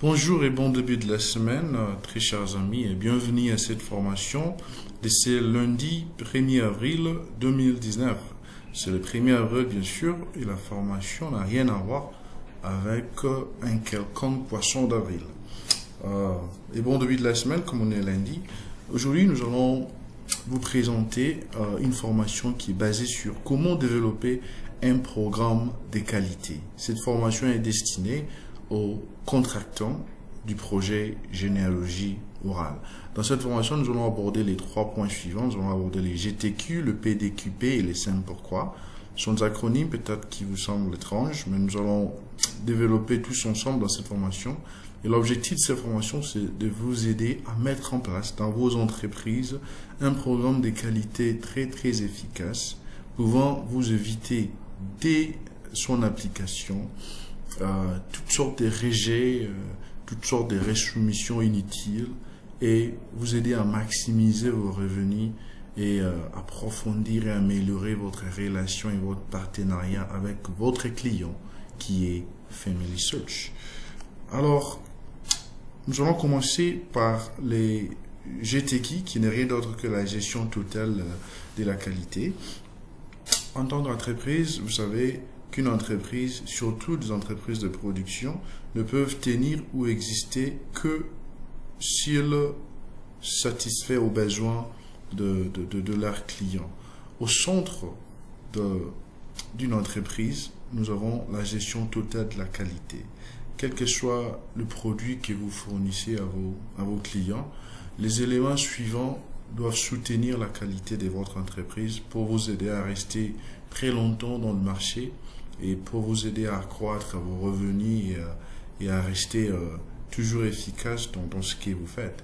Bonjour et bon début de la semaine, très chers amis, et bienvenue à cette formation de ce lundi 1er avril 2019. C'est le 1er avril, bien sûr, et la formation n'a rien à voir avec un quelconque poisson d'avril. Et bon début de la semaine, comme on est lundi. Aujourd'hui, nous allons vous présenter une formation qui est basée sur comment développer un programme de qualité. Cette formation est destinée aux contractants du projet généalogie orale. Dans cette formation, nous allons aborder les 3 points suivants. Nous allons aborder les GTQ, le PDQP et les 5 pourquoi. Ce sont des acronymes peut-être qui vous semblent étranges, mais nous allons développer tous ensemble dans cette formation. Et l'objectif de cette formation, c'est de vous aider à mettre en place dans vos entreprises un programme de qualité très très efficace, pouvant vous éviter dès son application toutes sortes de rejets, toutes sortes de resoumissions inutiles et vous aider à maximiser vos revenus et approfondir et améliorer votre relation et votre partenariat avec votre client qui est Family Search. Alors, nous allons commencer par les GTQ qui n'est rien d'autre que la gestion totale de la qualité. En tant qu'entreprise, vous savez qu'une entreprise, surtout des entreprises de production, ne peuvent tenir ou exister que s'ils satisfait aux besoins de leurs clients. Au centre d'une entreprise, nous avons la gestion totale de la qualité. Quel que soit le produit que vous fournissez à vos clients, les éléments suivants doivent soutenir la qualité de votre entreprise pour vous aider à rester très longtemps dans le marché et pour vous aider à accroître vos revenus et à rester toujours efficace dans ce que vous faites.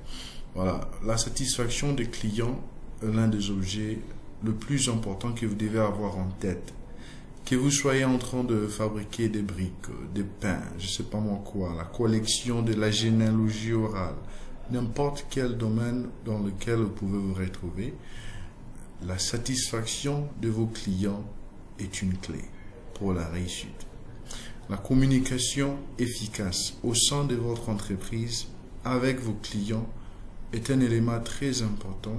Voilà, la satisfaction des clients est l'un des objets le plus important que vous devez avoir en tête. Que vous soyez en train de fabriquer des briques, des pains, je sais pas moi quoi, la collection de la généalogie orale, n'importe quel domaine dans lequel vous pouvez vous retrouver, la satisfaction de vos clients est une clé pour la réussite. La communication efficace au sein de votre entreprise avec vos clients est un élément très important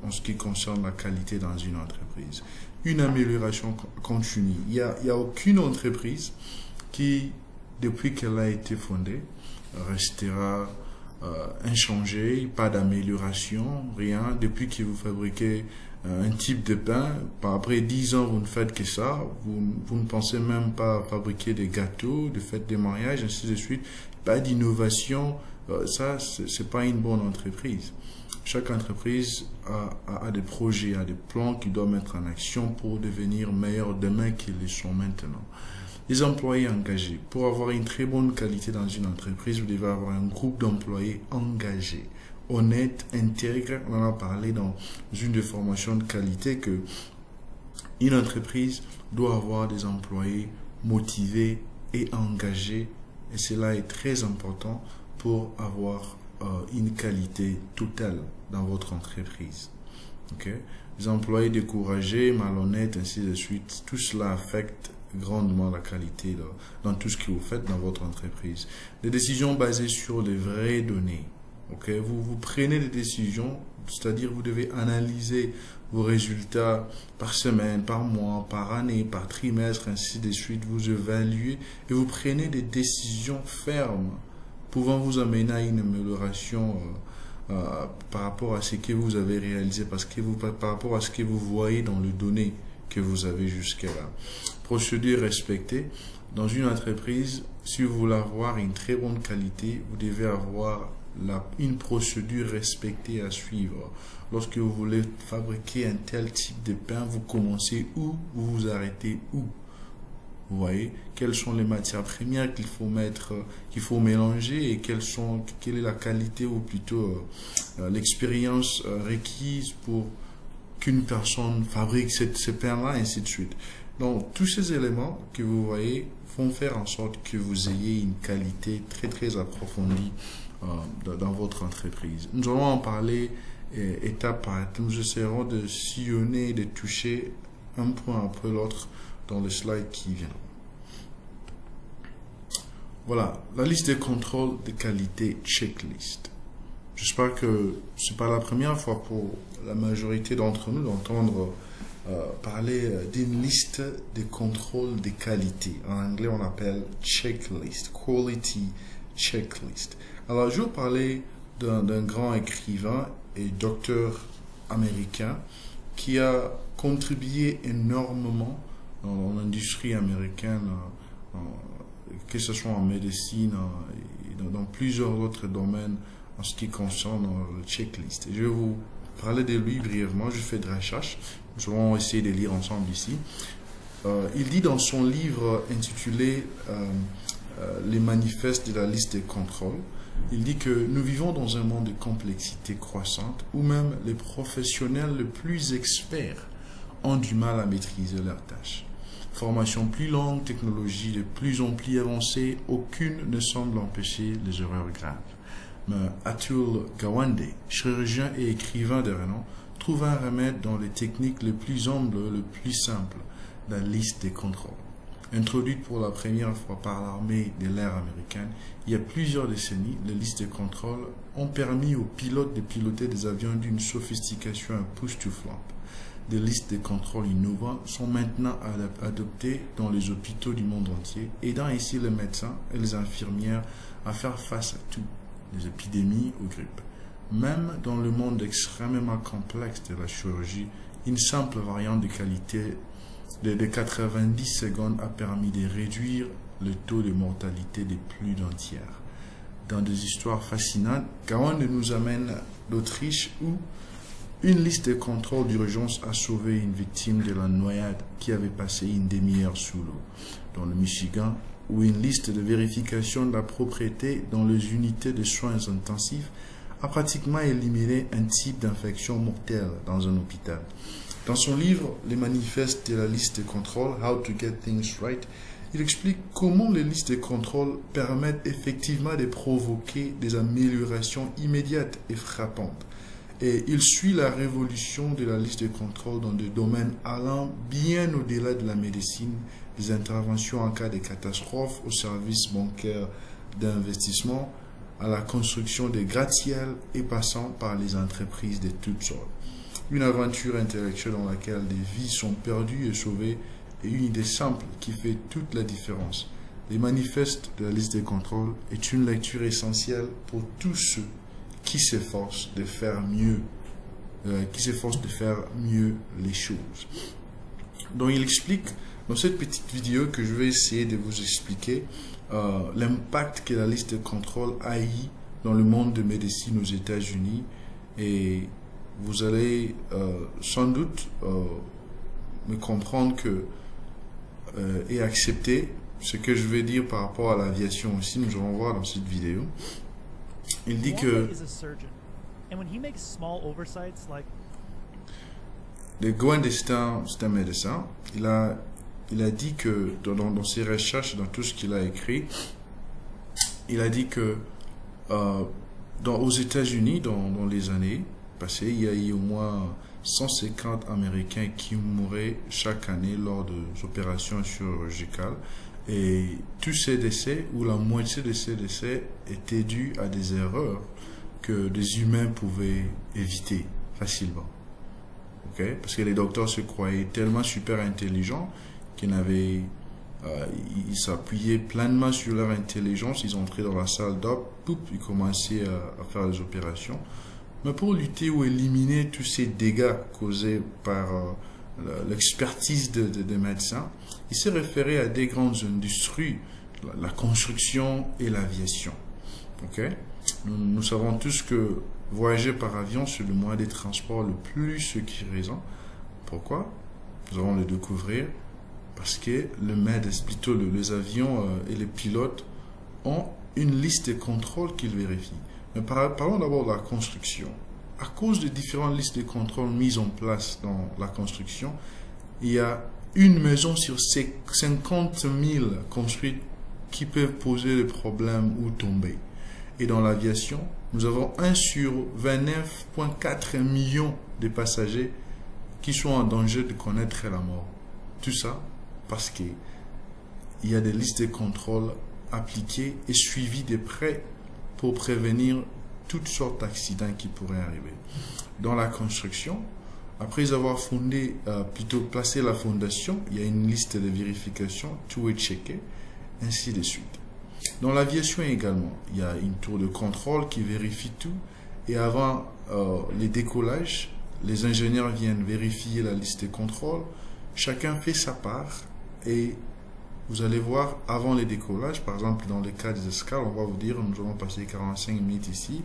en ce qui concerne la qualité dans une entreprise. Une amélioration continue. Il y a aucune entreprise qui, depuis qu'elle a été fondée, restera inchangée, pas d'amélioration, rien. Depuis que vous fabriquez un type de pain, après 10 ans, vous ne faites que ça, vous ne pensez même pas fabriquer des gâteaux, de faire des mariages, ainsi de suite. Pas d'innovation, ça, c'est pas une bonne entreprise. Chaque entreprise a des projets, a des plans qu'ils doivent mettre en action pour devenir meilleurs demain qu'ils le sont maintenant. Les employés engagés. Pour avoir une très bonne qualité dans une entreprise, vous devez avoir un groupe d'employés engagés, honnêtes, intègres. On en a parlé dans une des formations de qualité que une entreprise doit avoir des employés motivés et engagés. Et cela est très important pour avoir une qualité totale dans votre entreprise. Okay? Les employés découragés, malhonnêtes, ainsi de suite, tout cela affecte grandement la qualité dans tout ce que vous faites dans votre entreprise. Des décisions basées sur les vraies données. Okay? Vous prenez des décisions, c'est-à-dire vous devez analyser vos résultats par semaine, par mois, par année, par trimestre, ainsi de suite. Vous évaluez et vous prenez des décisions fermes pouvant vous amener à une amélioration par rapport à ce que vous avez réalisé, par rapport à ce que vous voyez dans les données que vous avez jusqu'à-là. Procédure respectée. Dans une entreprise, si vous voulez avoir une très bonne qualité, vous devez avoir une procédure respectée à suivre. Lorsque vous voulez fabriquer un tel type de pain, vous commencez où, vous vous arrêtez où. Vous voyez, quelles sont les matières premières qu'il faut mettre, qu'il faut mélanger et quelle est la qualité ou plutôt l'expérience requise pour qu'une personne fabrique ce pain-là, ainsi de suite. Donc, tous ces éléments que vous voyez vont faire en sorte que vous ayez une qualité très très approfondie dans votre entreprise. Nous allons en parler étape par étape. Nous essaierons de sillonner et de toucher un point après l'autre dans le slide qui vient. Voilà, la liste de contrôle de qualité checklist. J'espère que c'est pas la première fois pour la majorité d'entre nous d'entendre parler d'une liste de contrôle de qualité. En anglais, on appelle checklist, quality checklist. Alors, je vais parler d'un grand écrivain et docteur américain qui a contribué énormément dans l'industrie américaine, que ce soit en médecine et dans plusieurs autres domaines en ce qui concerne le checklist. Je vais vous parler de lui brièvement, je fais de recherche, nous allons essayer de lire ensemble ici. Il dit dans son livre intitulé Les manifestes de la liste des contrôles, il dit que nous vivons dans un monde de complexité croissante où même les professionnels les plus experts ont du mal à maîtriser leurs tâches. Formation plus longue, technologie de plus en plus avancée, aucune ne semble empêcher les erreurs graves. Mais Atul Gawande, chirurgien et écrivain de renom, trouve un remède dans les techniques les plus humbles, les plus simples, la liste des contrôles. Introduite pour la première fois par l'armée de l'air américaine, il y a plusieurs décennies, les listes de contrôle ont permis aux pilotes de piloter des avions d'une sophistication époustouflante. Des listes de contrôle innovantes sont maintenant adoptées dans les hôpitaux du monde entier, aidant ainsi les médecins et les infirmières à faire face à tout, des épidémies aux grippes. Même dans le monde extrêmement complexe de la chirurgie, une simple variante de qualité de 90 secondes a permis de réduire le taux de mortalité de plus d'un tiers. Dans des histoires fascinantes, Gawande nous amène d'Autriche où une liste de contrôle d'urgence a sauvé une victime de la noyade qui avait passé une demi-heure sous l'eau. Dans le Michigan, où une liste de vérification de la propriété dans les unités de soins intensifs a pratiquement éliminé un type d'infection mortelle dans un hôpital. Dans son livre « Les manifestes de la liste de contrôle, How to get things right », il explique comment les listes de contrôle permettent effectivement de provoquer des améliorations immédiates et frappantes. Et il suit la révolution de la liste de contrôle dans des domaines allant bien au-delà de la médecine, des interventions en cas de catastrophe, aux services bancaires d'investissement, à la construction des gratte-ciels et passant par les entreprises de toutes sortes. Une aventure intellectuelle dans laquelle des vies sont perdues et sauvées et une idée simple qui fait toute la différence. Les manifestes de la liste des contrôles est une lecture essentielle pour tous ceux qui s'efforcent de faire mieux, les choses. Donc il explique dans cette petite vidéo que je vais essayer de vous expliquer l'impact que la liste de contrôle a eu dans le monde de médecine aux États-Unis, et vous allez sans doute me comprendre et accepter ce que je vais dire par rapport à l'aviation aussi. Nous allons voir dans cette vidéo. Il dit que le Gawande, c'est un médecin. Il a dit que dans ses recherches, dans tout ce qu'il a écrit, il a dit que aux États-Unis, dans les années passées, il y a eu au moins 150 Américains qui mouraient chaque année lors des opérations chirurgicales. Et tous ces décès, ou la moitié de ces décès, étaient dus à des erreurs que des humains pouvaient éviter facilement. Okay? Parce que les docteurs se croyaient tellement super intelligents qu'ils ils s'appuyaient pleinement sur leur intelligence. Ils entraient dans la salle d'op, ils commençaient à faire les opérations. Mais pour lutter ou éliminer tous ces dégâts causés par l'expertise des médecins, il s'est référé à des grandes industries, la construction et l'aviation. Okay? Nous savons tous que voyager par avion, c'est le moyen de transport le plus sécurisant. Pourquoi? Nous allons le découvrir. Parce que les avions et les pilotes ont une liste de contrôles qu'ils vérifient. Mais parlons d'abord de la construction. À cause des différentes listes de contrôles mises en place dans la construction, il y a une maison sur 50 000 construites qui peuvent poser des problèmes ou tomber. Et dans l'aviation, nous avons 1 sur 29,4 millions de passagers qui sont en danger de connaître la mort. Tout ça parce qu'il y a des listes de contrôles appliquée et suivie de près pour prévenir toutes sortes d'accidents qui pourraient arriver. Dans la construction, après avoir placé la fondation, il y a une liste de vérification, tout est checké, ainsi de suite. Dans l'aviation également, il y a une tour de contrôle qui vérifie tout et avant les décollages, les ingénieurs viennent vérifier la liste de contrôle. Chacun fait sa part et vous allez voir avant les décollages, par exemple dans le cas des escales, on va vous dire nous allons passer 45 minutes ici.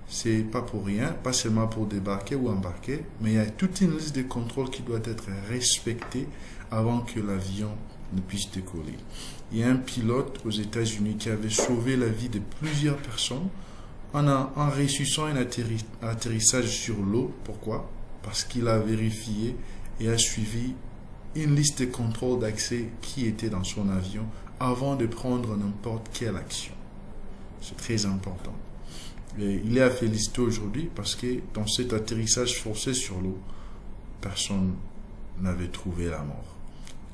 C'est pas pour rien, pas seulement pour débarquer ou embarquer, mais il y a toute une liste de contrôles qui doit être respectée avant que l'avion ne puisse décoller. Il y a un pilote aux États-Unis qui avait sauvé la vie de plusieurs personnes en réussissant un atterrissage sur l'eau. Pourquoi? Parce qu'il a vérifié et a suivi une liste de contrôles d'accès qui était dans son avion avant de prendre n'importe quelle action. C'est très important. Et il est à féliciter aujourd'hui parce que dans cet atterrissage forcé sur l'eau, personne n'avait trouvé la mort.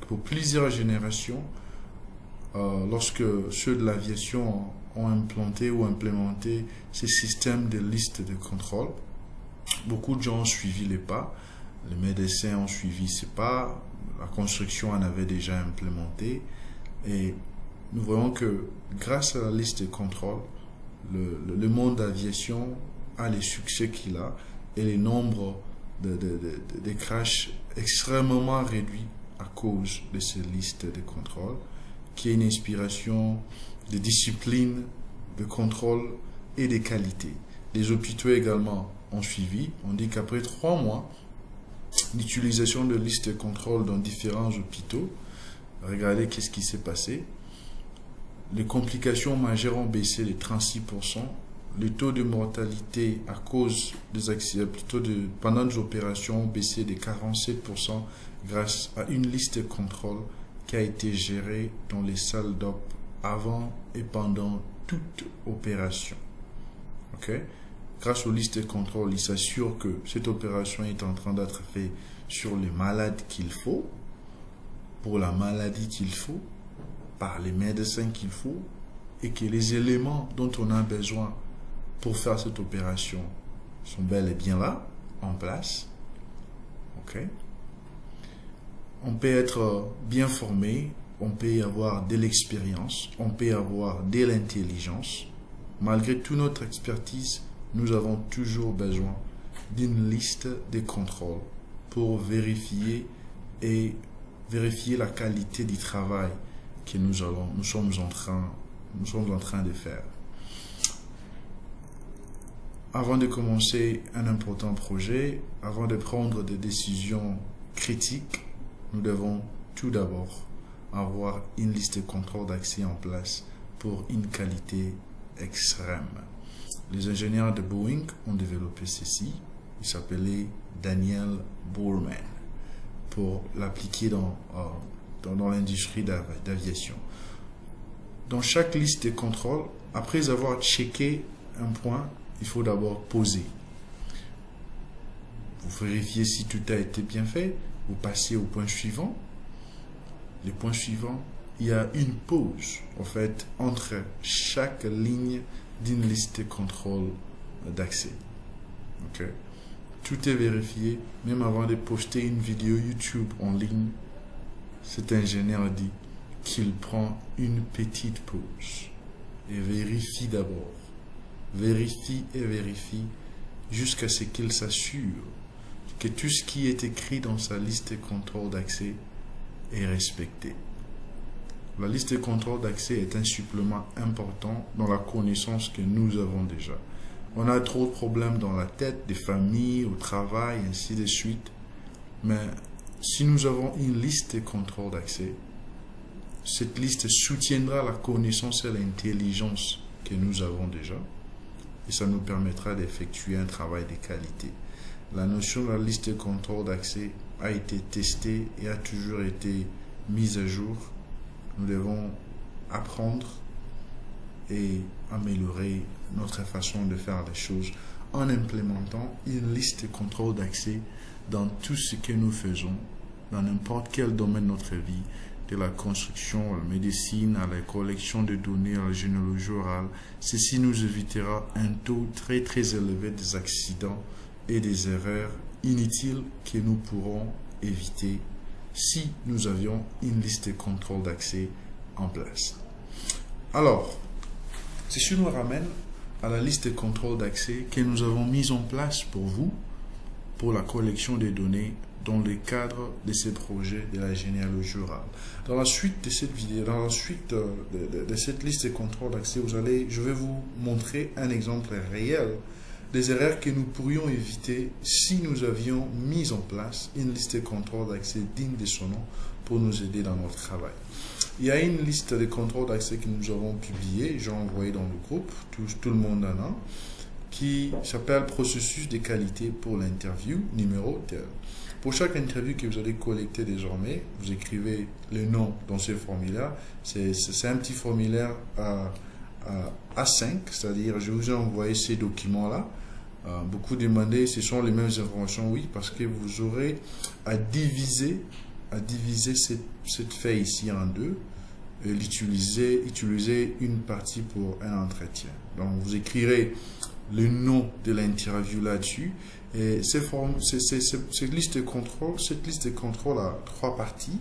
Pour plusieurs générations, lorsque ceux de l'aviation ont implanté ou implémenté ces systèmes de liste de contrôle, beaucoup de gens ont suivi les pas. Les médecins ont suivi ces pas. La construction en avait déjà implémenté. Et nous voyons que grâce à la liste de contrôle, le monde d'aviation a les succès qu'il a et le nombre de crashs extrêmement réduit à cause de ces listes de contrôle, qui est une inspiration de discipline, de contrôle et de qualité. Les hôpitaux également ont suivi. On dit qu'après 3 mois d'utilisation de listes de contrôle dans différents hôpitaux, regardez qu'est-ce qui s'est passé. Les complications majeures ont baissé de 36%. Le taux de mortalité à cause des accidents, pendant des opérations, ont baissé de 47% grâce à une liste de contrôle qui a été gérée dans les salles d'op avant et pendant toute opération. Okay? Grâce aux listes de contrôle, il s'assure que cette opération est en train d'être faite sur les malades qu'il faut, pour la maladie qu'il faut, par les médecins qu'il faut, et que les éléments dont on a besoin pour faire cette opération sont bel et bien là, en place. Okay? On peut être bien formé, on peut avoir de l'expérience, on peut avoir de l'intelligence. Malgré toute notre expertise, nous avons toujours besoin d'une liste de contrôles pour vérifier la qualité du travail que nous sommes en train de faire. Avant de commencer un important projet, avant de prendre des décisions critiques, nous devons tout d'abord avoir une liste de contrôle d'accès en place pour une qualité extrême. Les ingénieurs de Boeing ont développé ceci. Il s'appelait Daniel Boorman pour l'appliquer dans l'industrie d'aviation. Dans chaque liste de contrôle, après avoir checké un point, il faut d'abord poser. Vous vérifiez si tout a été bien fait, vous passez au point suivant. Le point suivant, il y a une pause, en fait, entre chaque ligne d'une liste de contrôle d'accès. Okay? Tout est vérifié, même avant de poster une vidéo YouTube en ligne. Cet ingénieur dit qu'il prend une petite pause et vérifie d'abord. Vérifie et vérifie jusqu'à ce qu'il s'assure que tout ce qui est écrit dans sa liste de contrôle d'accès est respecté. La liste de contrôle d'accès est un supplément important dans la connaissance que nous avons déjà. On a trop de problèmes dans la tête, des familles, au travail, ainsi de suite. Mais si nous avons une liste de contrôle d'accès, cette liste soutiendra la connaissance et l'intelligence que nous avons déjà. Et ça nous permettra d'effectuer un travail de qualité. La notion de la liste de contrôle d'accès a été testée et a toujours été mise à jour. Nous devons apprendre et améliorer notre façon de faire les choses en implémentant une liste de contrôle d'accès dans tout ce que nous faisons, dans n'importe quel domaine de notre vie, de la construction, à la médecine, à la collection de données, à la généalogie orale. Ceci nous évitera un taux très très élevé des accidents et des erreurs inutiles que nous pourrons éviter si nous avions une liste de contrôle d'accès en place. Alors, ceci nous ramène à la liste de contrôle d'accès que nous avons mise en place pour vous, pour la collection des données dans le cadre de ce projet de la généalogie orale. Dans la suite de cette vidéo, dans la suite de cette liste de contrôle d'accès, je vais vous montrer un exemple réel des erreurs que nous pourrions éviter si nous avions mis en place une liste de contrôle d'accès digne de son nom pour nous aider dans notre travail. Il y a une liste de contrôle d'accès que nous avons publiée, j'ai envoyé dans le groupe, tout le monde en a, qui s'appelle processus de qualité pour l'interview numéro tel. Pour chaque interview que vous allez collecter désormais, vous écrivez le nom dans ce formulaire. C'est un petit formulaire A5, c'est-à-dire je vous ai envoyé ces documents-là. Beaucoup demandé, ce sont les mêmes informations, oui, parce que vous aurez à diviser cette feuille ici en deux et utiliser une partie pour un entretien. Donc vous écrirez le nom de l'interview là-dessus. Et cette liste de contrôle a trois parties.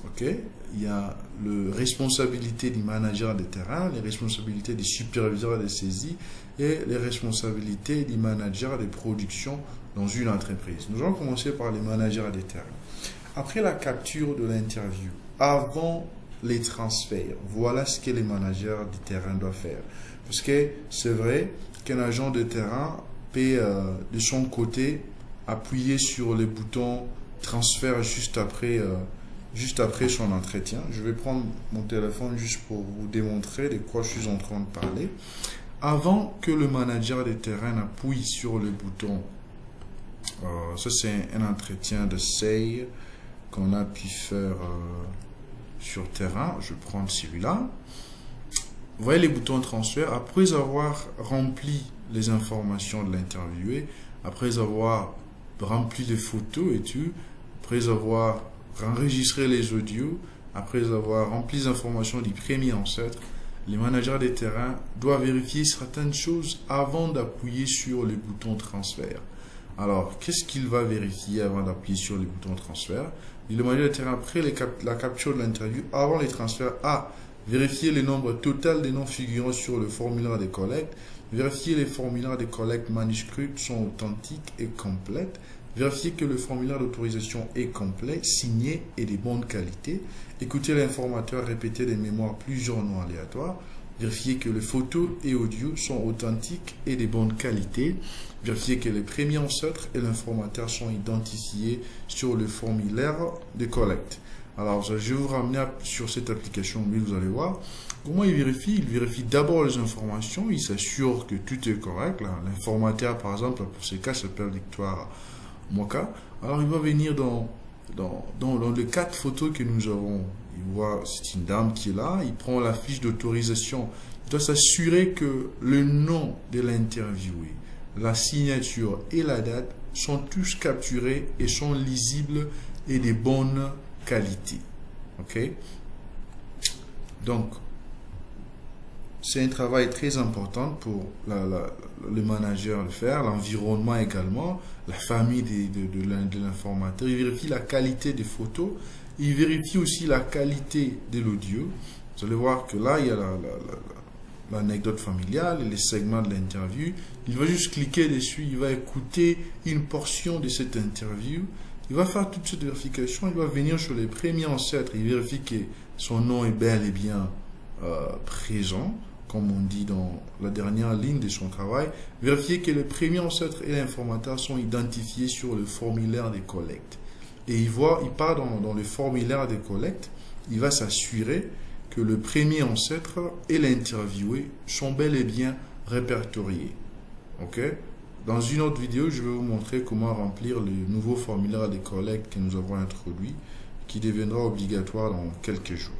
Okay? Il y a les responsabilités du manager de terrain, les responsabilités du superviseur de saisie et les responsabilités du manager de production dans une entreprise. Nous allons commencer par les managers de terrain. Après la capture de l'interview, avant les transferts, voilà ce que les managers de terrain doivent faire. Parce que c'est vrai qu'un agent de terrain peut de son côté appuyer sur le bouton transfert juste après son entretien. Je vais prendre mon téléphone juste pour vous démontrer de quoi je suis en train de parler. Avant que le manager de terrain appuie sur le bouton, ça c'est un entretien d'essai qu'on a pu faire sur terrain. Je vais prendre celui-là. Vous voyez les boutons transfert. Après avoir rempli les informations de l'interviewé, après avoir rempli les photos et tout, après avoir enregistré les audios, après avoir rempli les informations du premier ancêtre, les managers des terrains doivent vérifier certaines choses avant d'appuyer sur le bouton transfert. Alors, qu'est-ce qu'il va vérifier avant d'appuyer sur le bouton transfert? Le manager des terrains, après la capture de l'interview, avant les transferts, vérifier le nombre total des noms figurant sur le formulaire de collecte, vérifier les formulaires de collecte manuscrits sont authentiques et complètes, vérifier que le formulaire d'autorisation est complet, signé et de bonne qualité, écouter l'informateur répéter des mémoires plusieurs noms aléatoires, vérifier que les photos et audios sont authentiques et de bonne qualité, vérifier que les premiers ancêtres et l'informateur sont identifiés sur le formulaire de collecte. Alors, je vais vous ramener sur cette application, mais vous allez voir. Comment il vérifie? Il vérifie d'abord les informations, il s'assure que tout est correct. L'informateur, par exemple, pour ce cas, s'appelle Victoire Moka. Alors, il va venir dans les 4 photos que nous avons. Il voit, c'est une dame qui est là, il prend la fiche d'autorisation. Il doit s'assurer que le nom de l'interviewé, la signature et la date sont tous capturés et sont lisibles et de bonne qualité. Ok? Donc, c'est un travail très important pour le manager de faire, l'environnement également, la famille de l'informateur. Il vérifie la qualité des photos, il vérifie aussi la qualité de l'audio. Vous allez voir que là, il y a l'anecdote familiale et les segments de l'interview. Il va juste cliquer dessus, il va écouter une portion de cette interview. Il va faire toute cette vérification, il va venir sur les premiers ancêtres, il vérifie que son nom est bel et bien présent, comme on dit dans la dernière ligne de son travail. Vérifier que les premiers ancêtres et l'informateur sont identifiés sur le formulaire de collecte. Et il part dans le formulaire de collecte, il va s'assurer que le premier ancêtre et l'interviewé sont bel et bien répertoriés. Ok? Dans une autre vidéo, je vais vous montrer comment remplir le nouveau formulaire de collecte que nous avons introduit, qui deviendra obligatoire dans quelques jours.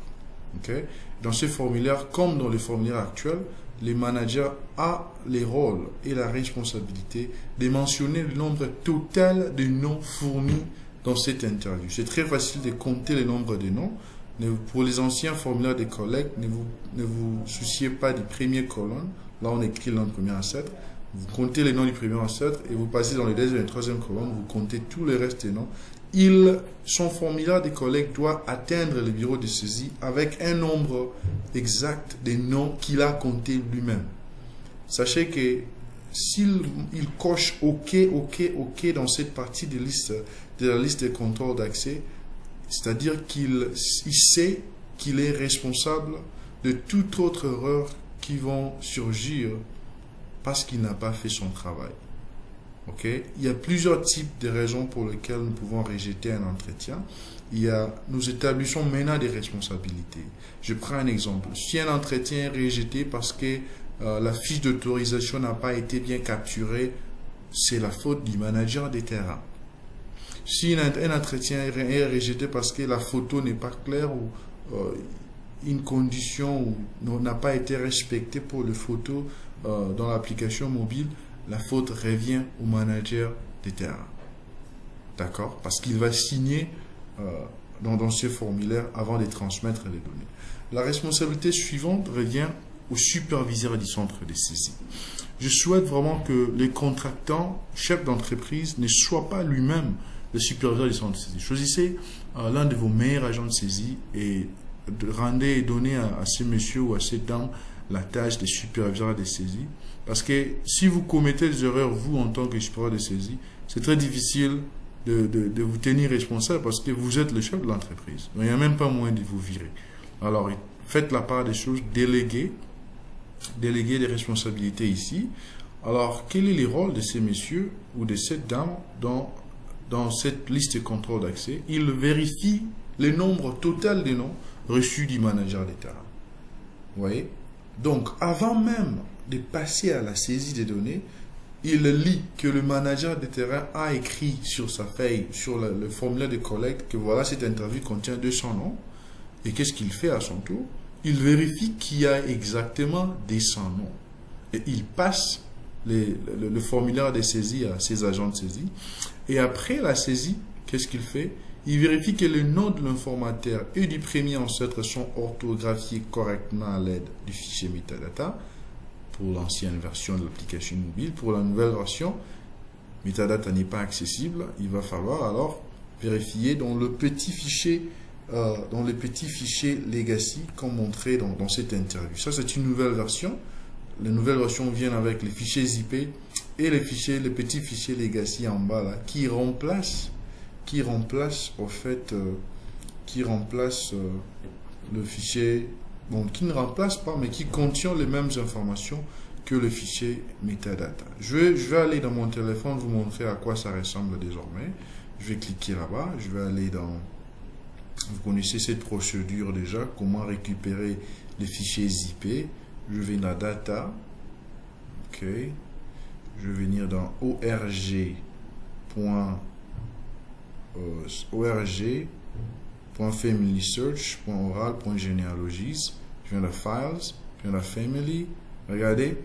Okay? Dans ce formulaire, comme dans le formulaire actuel, les managers ont les rôles et la responsabilité de mentionner le nombre total de noms fournis dans cette interview. C'est très facile de compter le nombre de noms. Pour les anciens formulaires des collègues, ne vous souciez pas des premières colonnes. Là, on écrit le nom du premier ancêtre. Vous comptez les noms du premier ancêtre et vous passez dans les deuxième et la troisième colonne. Vous comptez tous les restes des noms. Son formulaire des collègues doit atteindre le bureau de saisie avec un nombre exact des noms qu'il a compté lui-même. Sachez que s'il coche OK dans cette partie de la liste de contrôle d'accès, c'est-à-dire qu'il sait qu'il est responsable de toute autre erreur qui vont surgir parce qu'il n'a pas fait son travail. Okay? Il y a plusieurs types de raisons pour lesquelles nous pouvons rejeter un entretien. Nous établissons maintenant des responsabilités. Je prends un exemple. Si un entretien est rejeté parce que la fiche d'autorisation n'a pas été bien capturée, c'est la faute du manager des terrains. Si un entretien est rejeté parce que la photo n'est pas claire ou une condition n'a pas été respectée pour le photo dans l'application mobile, la faute revient au manager des terrains. D'accord? Parce qu'il va signer dans ce formulaire avant de transmettre les données. La responsabilité suivante revient au superviseur du centre de saisie. Je souhaite vraiment que les contractants, chefs d'entreprise, ne soient pas lui-même le superviseur du centre de saisie. Choisissez l'un de vos meilleurs agents de saisie et donnez à ce monsieur ou à cette dame la tâche de superviseur de saisie. Parce que si vous commettez des erreurs, vous, en tant que superviseur de saisie, c'est très difficile de vous tenir responsable parce que vous êtes le chef de l'entreprise. Il n'y a même pas moyen de vous virer. Alors, faites la part des choses, déléguez des responsabilités ici. Alors, quel est le rôle de ces messieurs ou de cette dame dans cette liste de contrôle d'accès? Ils vérifient le nombre total des noms reçus du manager des terrains. Vous voyez? Donc, avant même de passer à la saisie des données, il lit que le manager des terrains a écrit sur sa feuille, sur le formulaire de collecte, que voilà, cette interview contient 200 noms. Et qu'est-ce qu'il fait à son tour? Il vérifie qu'il y a exactement 200 noms. Et il passe le formulaire de saisie à ses agents de saisie. Et après la saisie, qu'est-ce qu'il fait? Il vérifie que les noms de l'informateur et du premier ancêtre sont orthographiés correctement à l'aide du fichier metadata pour l'ancienne version de l'application mobile. Pour la nouvelle version, metadata n'est pas accessible. Il va falloir alors vérifier dans le petit fichier legacy comme montré dans cette interview. Ça, c'est une nouvelle version. Les nouvelles versions viennent avec les fichiers zip et les petits fichiers legacy en bas là, qui remplacent le fichier, bon, qui ne remplace pas, mais qui contient les mêmes informations que le fichier metadata. Je vais aller dans mon téléphone vous montrer à quoi ça ressemble désormais. Je vais cliquer là-bas, je vais aller dans... Vous connaissez cette procédure déjà, comment récupérer les fichiers zip. Je vais dans data, ok, je vais venir dans org.familysearch.oral.genealogies. Je viens dans files, je viens dans family. Regardez,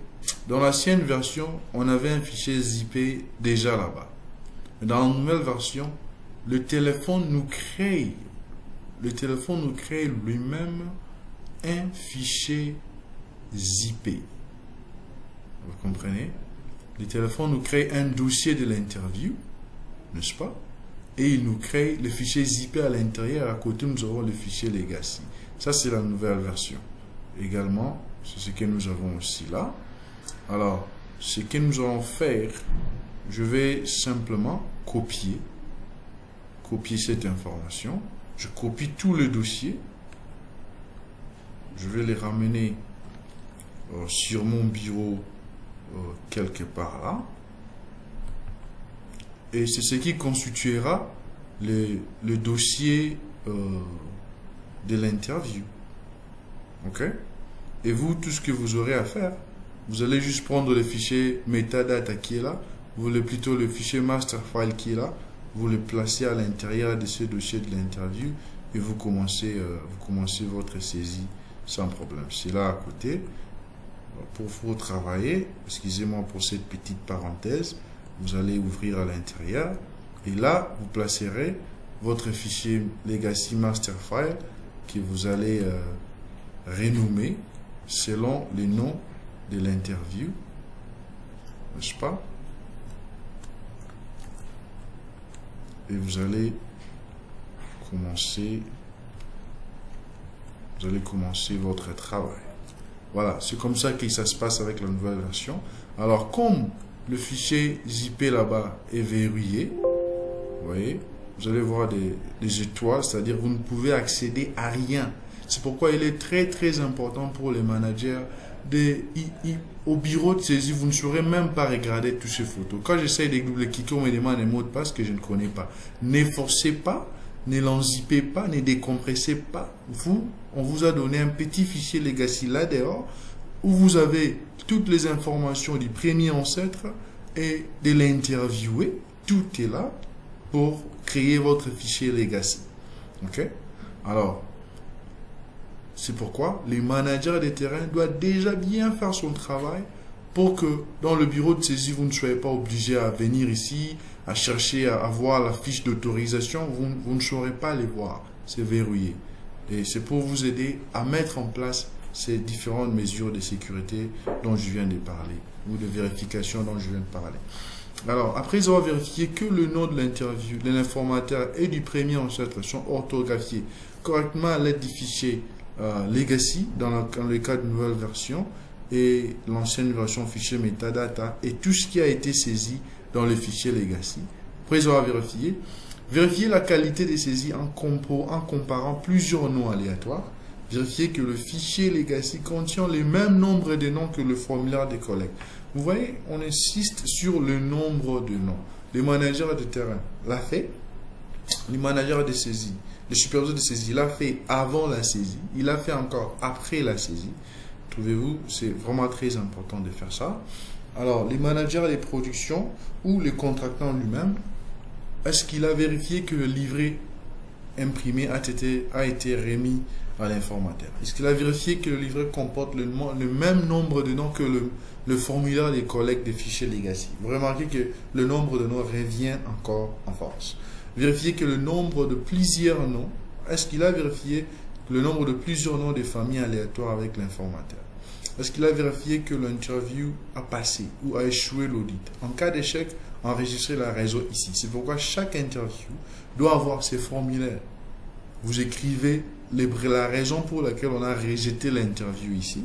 dans l'ancienne version, on avait un fichier zip déjà là-bas. Dans la nouvelle version, le téléphone nous crée lui-même un fichier zippé. Vous comprenez? Le téléphone nous crée un dossier de l'interview, n'est-ce pas? Et il nous crée le fichier zippé à l'intérieur. À côté, nous avons le fichier legacy. Ça, c'est la nouvelle version. Également, c'est ce que nous avons aussi là. Alors, ce que nous allons faire, je vais simplement copier cette information. Je copie tout le dossier. Je vais les ramener sur mon bureau quelque part là. Et c'est ce qui constituera le dossier de l'interview. Ok? Et vous, tout ce que vous aurez à faire, vous allez juste prendre le fichier metadata qui est là, plutôt le fichier master file qui est là, vous le placez à l'intérieur de ce dossier de l'interview et vous commencez votre saisie sans problème. C'est là à côté. Pour vous travailler, excusez-moi pour cette petite parenthèse, vous allez ouvrir à l'intérieur et là, vous placerez votre fichier legacy master file que vous allez renommer selon les noms de l'interview, n'est-ce pas? Et vous allez commencer votre travail. Voilà, c'est comme ça que ça se passe avec la nouvelle version. Alors, comme le fichier zip là-bas est verrouillé, vous voyez, vous allez voir des étoiles, c'est-à-dire vous ne pouvez accéder à rien. C'est pourquoi il est très très important pour les managers au bureau de saisie, vous ne saurez même pas regarder toutes ces photos. Quand j'essaie de double-cliquer, on me demande un mot de passe que je ne connais pas. N'efforcez pas, ne l'enzippez pas, ne décompressez pas. On vous a donné un petit fichier Legacy là dehors où vous avez toutes les informations du premier ancêtre et de l'interviewer. Tout est là pour créer votre fichier Legacy. Ok? Alors, c'est pourquoi les managers de terrain doivent déjà bien faire son travail pour que dans le bureau de saisie, vous ne soyez pas obligé à venir ici, à chercher à voir la fiche d'autorisation. Vous ne saurez pas les voir. C'est verrouillé. Et c'est pour vous aider à mettre en place ces différentes mesures de sécurité dont je viens de parler, ou de vérification dont je viens de parler. Alors, après avoir vérifié que le nom de l'interview, de l'informateur et du premier ancêtre sont orthographiés correctement à l'aide du fichier Legacy dans le cas de nouvelle version et l'ancienne version fichier metadata et tout ce qui a été saisi dans le fichier Legacy. Après avoir vérifié, vérifiez la qualité des saisies en comparant plusieurs noms aléatoires. Vérifiez que le fichier Legacy contient le même nombre de noms que le formulaire des collègues. Vous voyez, on insiste sur le nombre de noms. Les managers de terrain l'a fait, les managers de saisie, le superviseur de saisie l'a fait avant la saisie, il l'a fait encore après la saisie. Trouvez-vous, c'est vraiment très important de faire ça. Alors, les managers des productions ou le contractant lui-même, est-ce qu'il a vérifié que le livret imprimé a été remis à l'informateur? Est-ce qu'il a vérifié que le livret comporte le même nombre de noms que le formulaire des collègues des fichiers Legacy? Vous remarquez que le nombre de noms revient encore en force. Vérifiez que le nombre de plusieurs noms, est-ce qu'il a vérifié le nombre de plusieurs noms de familles aléatoires avec l'informateur? Est-ce qu'il a vérifié que l'interview a passé ou a échoué l'audit? En cas d'échec, enregistrez la raison ici. C'est pourquoi chaque interview doit avoir ses formulaires. Vous écrivez la raison pour laquelle on a rejeté l'interview ici.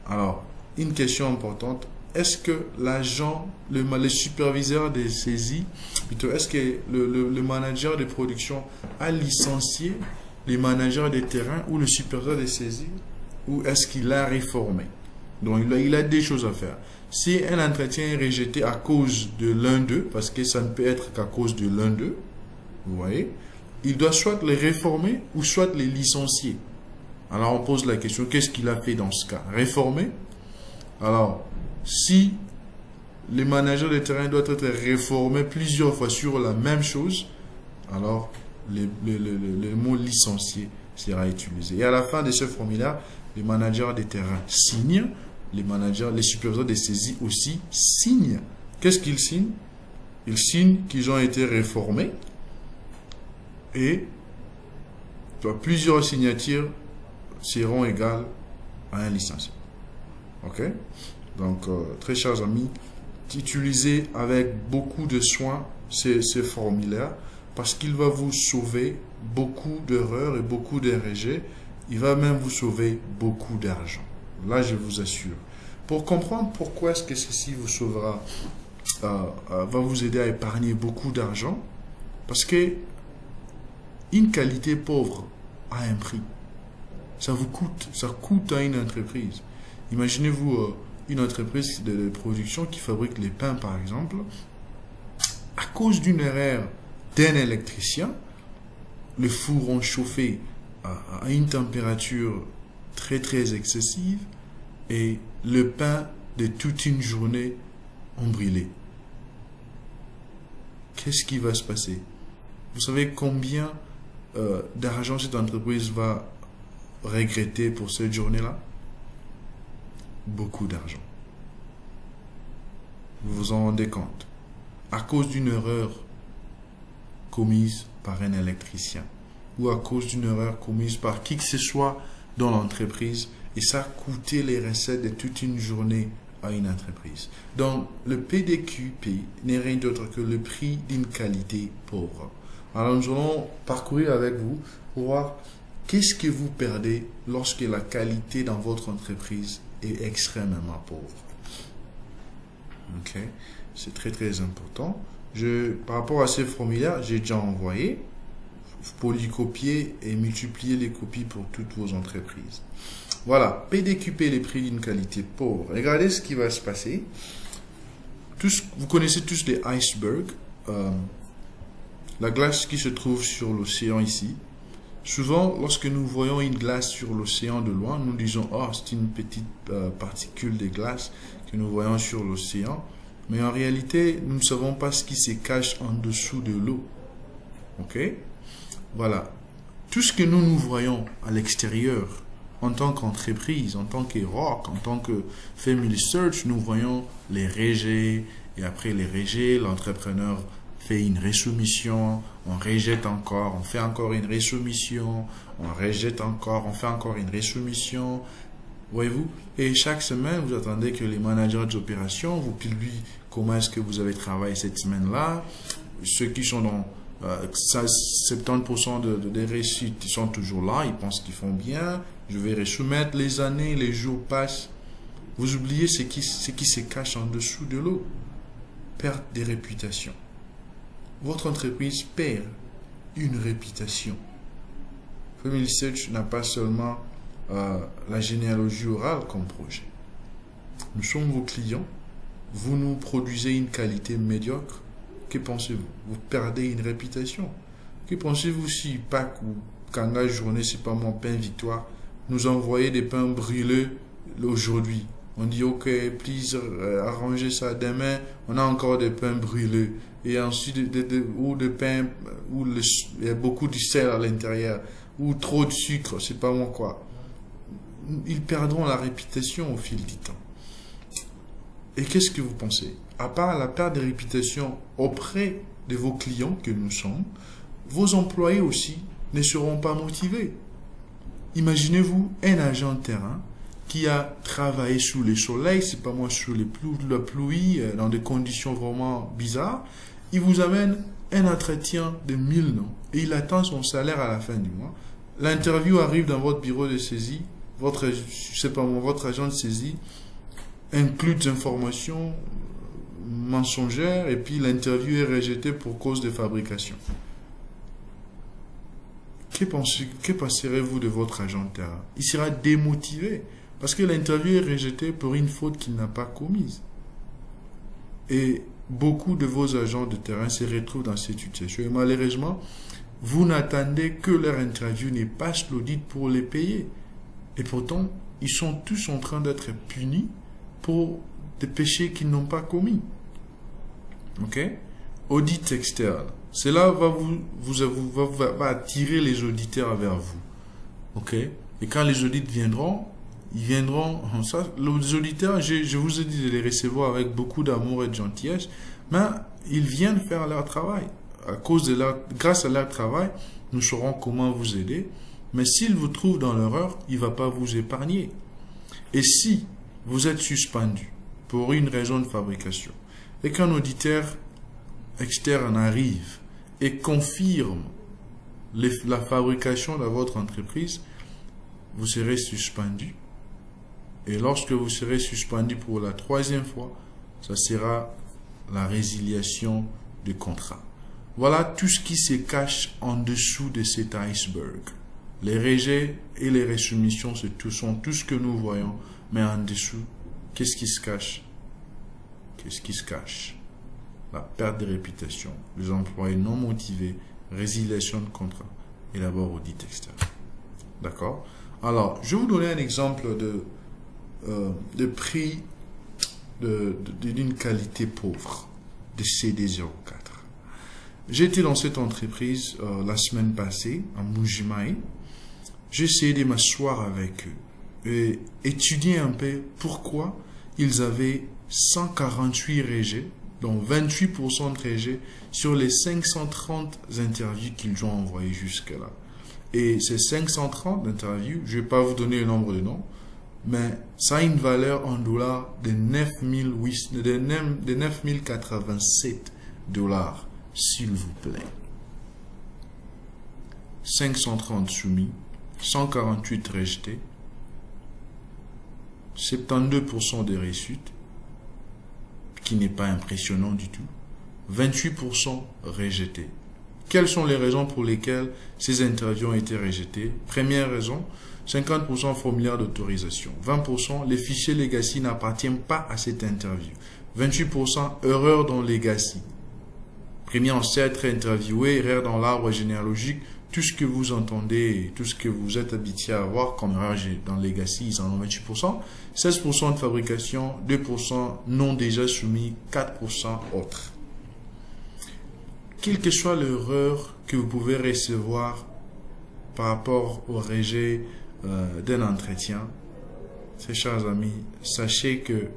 Alors, une question importante. Est-ce que l'agent, le superviseur des saisies, plutôt, est-ce que le manager de production a licencié les managers de terrain ou le superviseur des saisies, ou est-ce qu'il a réformé? Donc, il a des choses à faire. Si un entretien est rejeté à cause de l'un d'eux, parce que ça ne peut être qu'à cause de l'un d'eux, vous voyez, il doit soit les réformer ou soit les licencier. Alors, on pose la question, qu'est-ce qu'il a fait dans ce cas? Réformer? Alors, si les managers de terrain doivent être réformés plusieurs fois sur la même chose, alors le mot licencié sera utilisé. Et à la fin de ce formulaire, les managers de terrain signent, les superviseurs de saisie aussi signent. Qu'est-ce qu'ils signent? Ils signent qu'ils ont été réformés et plusieurs signatures seront égales à un licencié. Ok? Donc, très chers amis, utilisez avec beaucoup de soin ce formulaire parce qu'il va vous sauver beaucoup d'erreurs et beaucoup de rejets. Il va même vous sauver beaucoup d'argent. Là, je vous assure. Pour comprendre pourquoi est-ce que ceci vous sauvera, va vous aider à épargner beaucoup d'argent, parce que une qualité pauvre a un prix. Ça coûte à une entreprise. Imaginez-vous une entreprise de production qui fabrique les pains, par exemple. À cause d'une erreur d'un électricien, le four ont chauffé à une température très très excessive et le pain de toute une journée ont brûlé. Qu'est-ce qui va se passer? Vous savez combien d'argent cette entreprise va regretter pour cette journée-là? Beaucoup d'argent. Vous vous en rendez compte? À cause d'une erreur commise par un électricien. ou à cause d'une erreur commise par qui que ce soit dans l'entreprise et ça a coûté les recettes de toute une journée à une entreprise. Donc, le PDQP n'est rien d'autre que le prix d'une qualité pauvre. Alors, nous allons parcourir avec vous pour voir qu'est-ce que vous perdez lorsque la qualité dans votre entreprise est extrêmement pauvre. Ok, c'est très très important. Par rapport à ces formulaires, j'ai déjà envoyé. Polycopier et multiplier les copies pour toutes vos entreprises. Voilà, PDQP, les prix d'une qualité pauvre. Regardez ce qui va se passer. Vous connaissez tous les icebergs, la glace qui se trouve sur l'océan ici. Souvent, lorsque nous voyons une glace sur l'océan de loin, nous disons « Oh, c'est une petite particule de glace que nous voyons sur l'océan. » Mais en réalité, nous ne savons pas ce qui se cache en dessous de l'eau. Ok? Voilà. Tout ce que nous voyons à l'extérieur, en tant qu'entreprise, en tant que ROC, en tant que Family Search, nous voyons les rejets. Et après les rejets, l'entrepreneur fait une resoumission, on rejette encore, on fait encore une resoumission, on rejette encore, on fait encore une resoumission. Voyez-vous? Et chaque semaine, vous attendez que les managers d'opération vous publient comment est-ce que vous avez travaillé cette semaine-là. Ceux qui sont dans 70% des réussites sont toujours là, ils pensent qu'ils font bien. Je vais resoumettre, les années, les jours passent. Vous oubliez ce qui se cache en dessous de l'eau. Perte des réputations. Votre entreprise perd une réputation. Family Search n'a pas seulement la généalogie orale comme projet. Nous sommes vos clients. Vous nous produisez une qualité médiocre. Que pensez-vous? Vous perdez une réputation. Que pensez-vous si Pâques ou Kanga journée, c'est pas mon pain victoire, nous envoyez des pains brûlés aujourd'hui? On dit ok, please, arrangez ça demain, on a encore des pains brûlés. Et ensuite, ou des pains où il y a beaucoup de sel à l'intérieur, ou trop de sucre, c'est pas moi quoi. Ils perdront la réputation au fil du temps. Et qu'est-ce que vous pensez? À part la perte de réputation auprès de vos clients que nous sommes, vos employés aussi ne seront pas motivés. Imaginez-vous un agent de terrain qui a travaillé sous le soleil, c'est pas moi, sous la pluie, dans des conditions vraiment bizarres. Il vous amène un entretien de 1000 noms et il attend son salaire à la fin du mois. L'interview arrive dans votre bureau de saisie, votre agent de saisie inclut des informations mensongères et puis l'interview est rejetée pour cause de fabrication. Que penserez-vous de votre agent de terrain? Il sera démotivé parce que l'interview est rejetée pour une faute qu'il n'a pas commise. Et beaucoup de vos agents de terrain se retrouvent dans cette situation. Et malheureusement, vous n'attendez que leur interview n'ait pas l'audit pour les payer. Et pourtant, ils sont tous en train d'être punis pour des péchés qu'ils n'ont pas commis. Ok? Audit externe. Cela va attirer les auditeurs vers vous. Ok? Et quand les audits viendront, les auditeurs, je vous ai dit de les recevoir avec beaucoup d'amour et de gentillesse, mais ils viennent faire leur travail. Grâce à leur travail, nous saurons comment vous aider. Mais s'ils vous trouvent dans l'erreur, il ne va pas vous épargner. Et si vous êtes suspendu pour une raison de fabrication et qu'un auditeur externe arrive et confirme la fabrication de votre entreprise, vous serez suspendu. Et lorsque vous serez suspendu pour la 3e fois, ça sera la résiliation du contrat. Voilà tout ce qui se cache en dessous de cet iceberg. Les rejets et les resoumissions sont tout ce que nous voyons, mais en dessous, qu'est-ce qui se cache? Qu'est-ce qui se cache? La perte de réputation, les employés non motivés, résiliation de contrat et d'abord audit externe. D'accord? Alors, je vais vous donner un exemple de prix d'une qualité pauvre de CD04. J'ai été dans cette entreprise la semaine passée, à Mbuji-Mayi. J'ai essayé de m'asseoir avec eux et étudier un peu pourquoi ils avaient 148 rejets, dont 28% de rejets sur les 530 interviews qu'ils ont envoyées jusque-là. Et ces 530 interviews, je ne vais pas vous donner le nombre de noms, mais ça a une valeur en dollars de 9087 dollars, s'il vous plaît. 530 soumis, 148 rejetés, 72% de réussite, qui n'est pas impressionnant du tout, 28% rejetés. Quelles sont les raisons pour lesquelles ces interviews ont été rejetées? Première raison, 50% formulaire d'autorisation. 20%, les fichiers Legacy n'appartiennent pas à cette interview. 28%, erreur dans Legacy. Premier ancêtre interviewé, erreur dans l'arbre généalogique. Tout ce que vous entendez, tout ce que vous êtes habitué à voir comme erreur dans Legacy, ils en ont 28%. 16% de fabrication, 2% non déjà soumis, 4% autres. Quelle que soit l'erreur que vous pouvez recevoir par rapport au rejet d'un entretien, mes chers amis, sachez que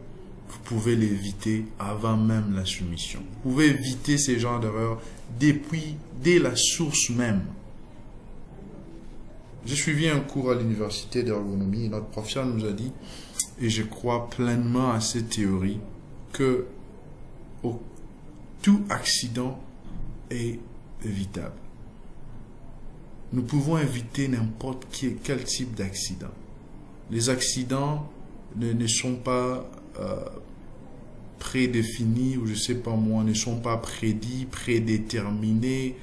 vous pouvez l'éviter avant même la soumission. Vous pouvez éviter ces genres d'erreurs dès la source même. J'ai suivi un cours à l'université d'ergonomie et notre professeur nous a dit, et je crois pleinement à cette théorie, que tout accident est évitable. Nous pouvons éviter n'importe quel type d'accident. Les accidents ne sont pas prédéfinis, ou je sais pas moi, ne sont pas prédits, prédéterminés,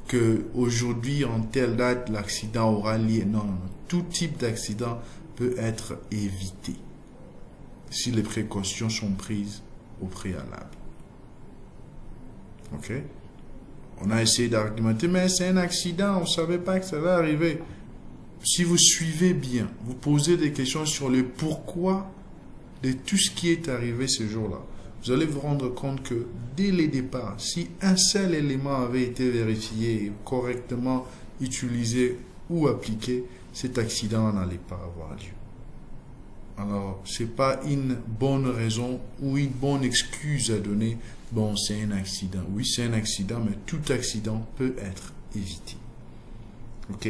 que aujourd'hui en telle date l'accident aura lieu. Non, tout type d'accident peut être évité si les précautions sont prises au préalable. Ok? On a essayé d'argumenter, mais c'est un accident, on ne savait pas que ça allait arriver. Si vous suivez bien, vous posez des questions sur le pourquoi de tout ce qui est arrivé ce jour-là, vous allez vous rendre compte que dès le départ, si un seul élément avait été vérifié, correctement utilisé ou appliqué, cet accident n'allait pas avoir lieu. Alors, ce n'est pas une bonne raison ou une bonne excuse à donner. Bon, c'est un accident. Oui, c'est un accident, mais tout accident peut être évité. Ok?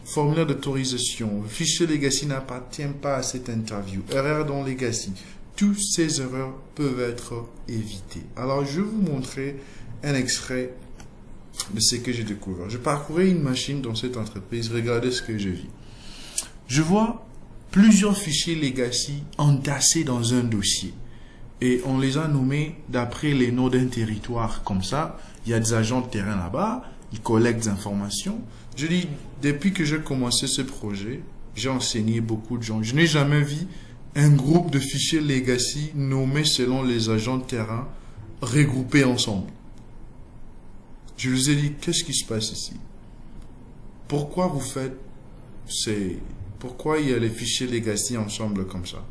Formulaire d'autorisation. Fichier Legacy n'appartient pas à cette interview. Erreur dans Legacy. Toutes ces erreurs peuvent être évitées. Alors, je vais vous montrer un extrait de ce que j'ai découvert. Je parcourais une machine dans cette entreprise. Regardez ce que j'ai vu. Je vois plusieurs fichiers Legacy entassés dans un dossier. Et on les a nommés d'après les noms d'un territoire. Comme ça, il y a des agents de terrain là-bas, ils collectent des informations. Je dis, depuis que j'ai commencé ce projet, j'ai enseigné beaucoup de gens. Je n'ai jamais vu un groupe de fichiers Legacy nommés selon les agents de terrain, regroupés ensemble. Je vous ai dit, qu'est-ce qui se passe ici? Pourquoi vous faites pourquoi il y a les fichiers Legacy ensemble comme ça?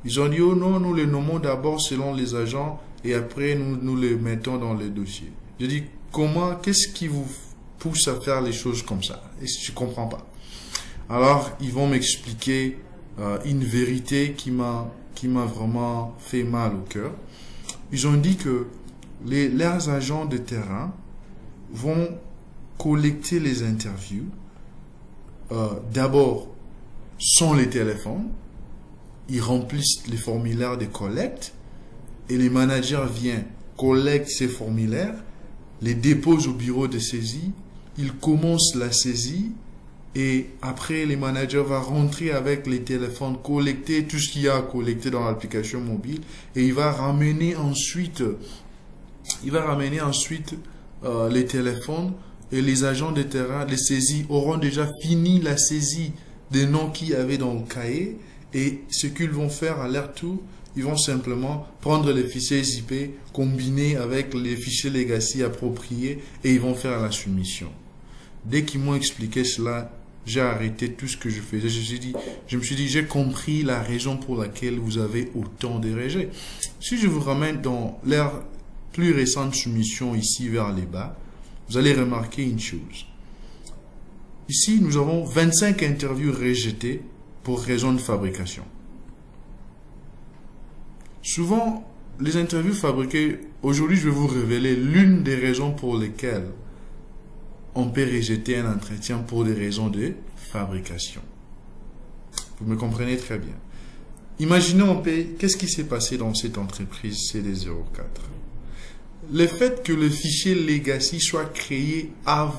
Ils ont dit, oh non, nous les nommons d'abord selon les agents et après nous les mettons dans les dossiers. Je dis, qu'est-ce qui vous pousse à faire les choses comme ça? Et je ne comprends pas. Alors, ils vont m'expliquer une vérité qui m'a vraiment fait mal au cœur. Ils ont dit que leurs agents de terrain vont collecter les interviews. D'abord, sont les téléphones. Ils remplissent les formulaires de collecte et les managers viennent, collectent ces formulaires, les déposent au bureau de saisie, ils commencent la saisie et après les managers vont rentrer avec les téléphones, collecter tout ce qu'il y a à collecter dans l'application mobile et il va ramener ensuite les téléphones et les agents de terrain, les saisies auront déjà fini la saisie des noms qu'il y avait dans le cahier. Et ce qu'ils vont faire à leur tour, ils vont simplement prendre les fichiers IP, combiner avec les fichiers Legacy appropriés et ils vont faire la soumission. Dès qu'ils m'ont expliqué cela, j'ai arrêté tout ce que je faisais. Je me suis dit, j'ai compris la raison pour laquelle vous avez autant de rejets. Si je vous ramène dans leur plus récente soumission ici vers les bas, vous allez remarquer une chose. Ici, nous avons 25 interviews rejetées pour raison de fabrication. Souvent, les interviews fabriquées, aujourd'hui je vais vous révéler l'une des raisons pour lesquelles on peut rejeter un entretien pour des raisons de fabrication. Vous me comprenez très bien. Imaginons, qu'est-ce qui s'est passé dans cette entreprise CD04? Le fait que le fichier legacy soit créé à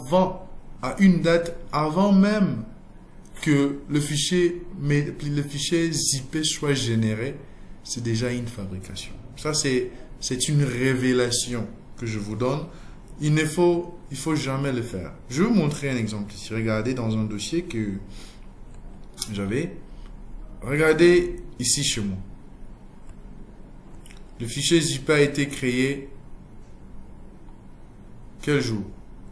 une date avant même que le fichier zipé soit généré, c'est déjà une fabrication. Ça, c'est une révélation que je vous donne. Il faut jamais le faire. Je vais vous montrer un exemple ici. Regardez dans un dossier que j'avais. Regardez ici chez moi. Le fichier zip a été créé quel jour?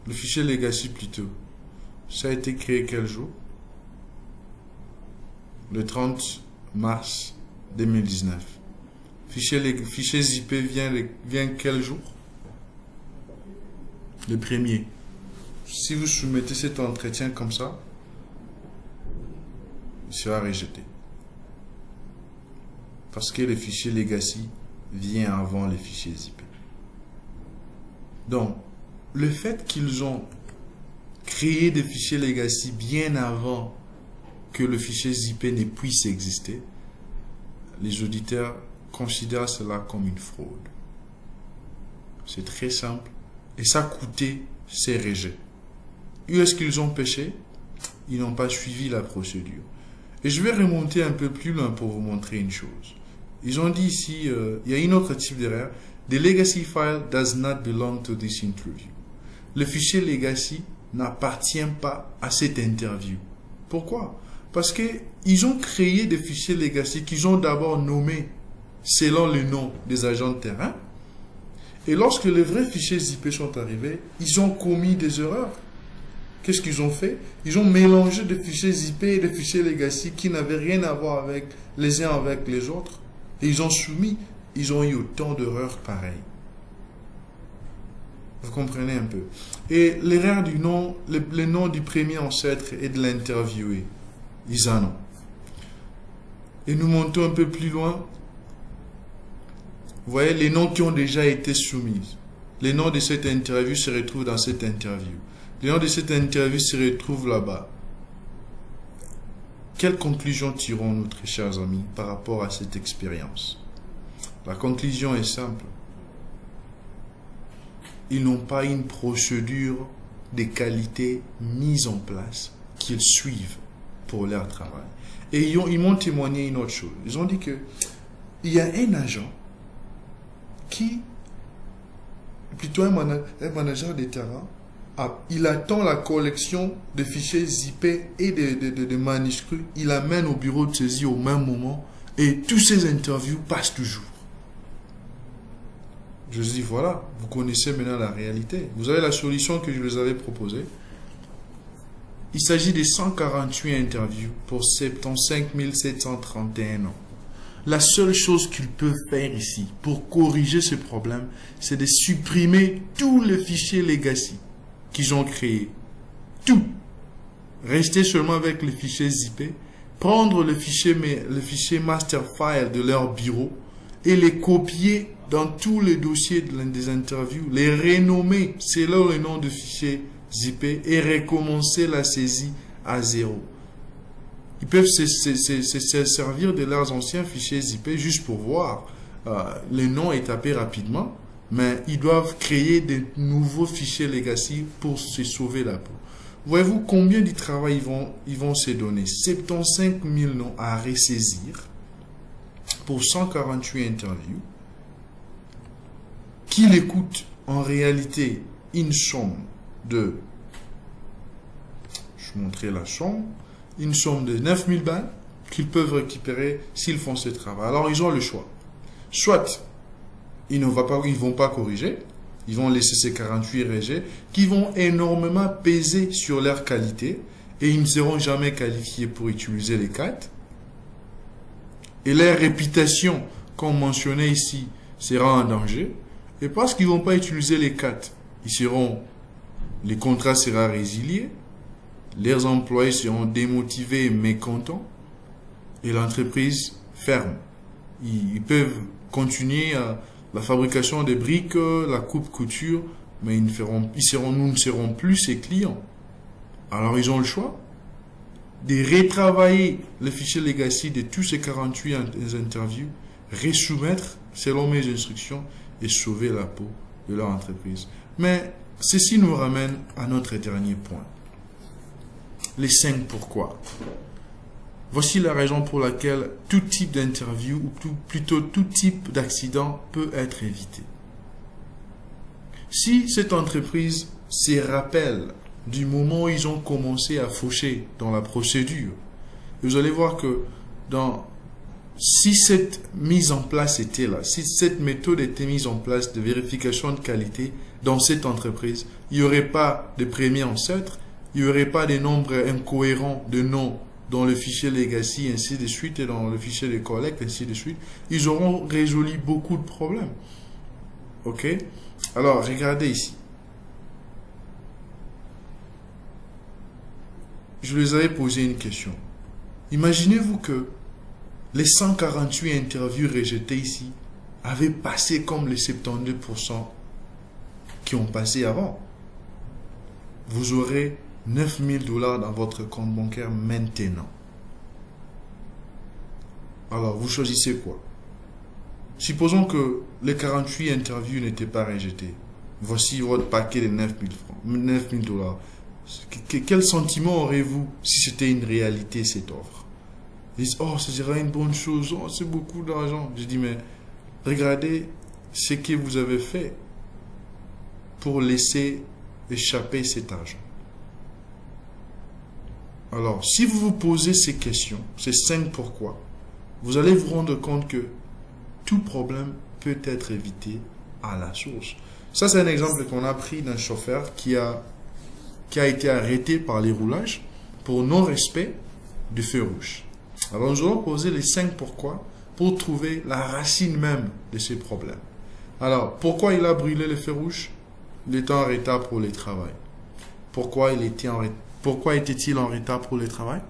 Le fichier legacy plutôt. Ça a été créé quel jour? Le 30 mars 2019. Fichier zip vient quel jour? Le 1er. Si vous soumettez cet entretien comme ça, il sera rejeté. Parce que le fichier legacy vient avant le fichier zip. Donc, le fait qu'ils ont créé des fichiers legacy bien avant que le fichier zip ne puisse exister, les auditeurs considèrent cela comme une fraude. C'est très simple. Et ça a coûté ces rejets. Où est-ce qu'ils ont péché? Ils n'ont pas suivi la procédure. Et je vais remonter un peu plus loin pour vous montrer une chose. Ils ont dit ici, il y a une autre type d'erreur. The legacy file does not belong to this interview. Le fichier legacy n'appartient pas à cette interview. Pourquoi? Parce que ils ont créé des fichiers legacy qu'ils ont d'abord nommés selon le nom des agents de terrain. Et lorsque les vrais fichiers zip sont arrivés, ils ont commis des erreurs. Qu'est-ce qu'ils ont fait? Ils ont mélangé des fichiers zip et des fichiers legacy qui n'avaient rien à voir avec les uns avec les autres. Et ils ont eu autant d'erreurs pareilles. Vous comprenez un peu? Et l'erreur du nom, le nom du premier ancêtre et de l'interviewé, ils en ont. Et nous montons un peu plus loin. Vous voyez les noms qui ont déjà été soumis. Les noms de cette interview se retrouvent dans cette interview. Les noms de cette interview se retrouvent là-bas. Quelle conclusion tirons-nous, très chers amis, par rapport à cette expérience? La conclusion est simple. Ils n'ont pas une procédure de qualité mise en place qu'ils suivent pour leur travail. Et ils m'ont témoigné une autre chose. Ils ont dit que il y a un agent qui, plutôt un manager de terrain, il attend la collection de fichiers zip et de manuscrits. Il amène au bureau de saisie au même moment et tous ces interviews passent toujours. Je dis voilà, vous connaissez maintenant la réalité. Vous avez la solution que je vous avais proposée. Il s'agit de 148 interviews pour 75 731 noms. La seule chose qu'ils peuvent faire ici pour corriger ce problème, c'est de supprimer tous les fichiers legacy qu'ils ont créés. Tout. Rester seulement avec les fichiers zip, prendre le fichier master file de leur bureau et les copier dans tous les dossiers des interviews, les renommer selon le nom de fichier zip et recommencer la saisie à zéro. Ils peuvent se servir de leurs anciens fichiers zip juste pour voir les noms et taper rapidement, mais ils doivent créer de nouveaux fichiers legacy pour se sauver la peau. Voyez-vous combien de travail ils vont se donner? 75 000 noms à ressaisir pour 148 interviews qui les coûtent en réalité une somme de, je vais montrer la somme, une somme de 9 000 balles qu'ils peuvent récupérer s'ils font ce travail. Alors ils ont le choix. Soit ils ne vont pas corriger, ils vont laisser ces 48 rejets qui vont énormément peser sur leur qualité et ils ne seront jamais qualifiés pour utiliser les 4. Et leur réputation, comme mentionné ici, sera en danger. Et parce qu'ils ne vont pas utiliser les 4, les contrats seront résiliés, leurs employés seront démotivés et mécontents, et l'entreprise ferme. Ils peuvent continuer la fabrication des briques, la coupe-couture, mais nous ne serons plus ses clients. Alors ils ont le choix de retravailler le fichier legacy de tous ces 48 interviews, resoumettre selon mes instructions et sauver la peau de leur entreprise. Mais ceci nous ramène à notre dernier point. Les 5 pourquoi. Voici la raison pour laquelle tout type d'interview ou plutôt tout type d'accident peut être évité. Si cette entreprise se rappelle du moment où ils ont commencé à faucher dans la procédure, vous allez voir que si cette mise en place était là, si cette méthode était mise en place de vérification de qualité dans cette entreprise, il n'y aurait pas de premier ancêtre, il n'y aurait pas des nombres incohérents de noms dans le fichier legacy, ainsi de suite, et dans le fichier de collecte, ainsi de suite. Ils auront résolu beaucoup de problèmes. Ok? Alors, regardez ici. Je les avais posé une question. Imaginez-vous que les 148 interviews rejetées ici avaient passé comme les 72% qui ont passé avant. Vous aurez $9 000 dans votre compte bancaire maintenant. Alors, vous choisissez quoi? Supposons que les 48 interviews n'étaient pas rejetées. Voici votre paquet de $9 000. Quel sentiment aurez-vous si c'était une réalité cette offre? Ils disent, oh, ce serait une bonne chose, oh, c'est beaucoup d'argent. Je dis, mais regardez ce que vous avez fait pour laisser échapper cet argent. Alors, si vous vous posez ces questions, ces 5 pourquoi, vous allez vous rendre compte que tout problème peut être évité à la source. Ça, c'est un exemple qu'on a pris d'un chauffeur qui a été arrêté par les roulages pour non-respect du feu rouge. Alors, nous allons poser les 5 pourquoi pour trouver la racine même de ces problèmes. Alors, pourquoi il a brûlé le feu rouge? Il était en retard pour le travail. Pourquoi était-il en retard pour le travail?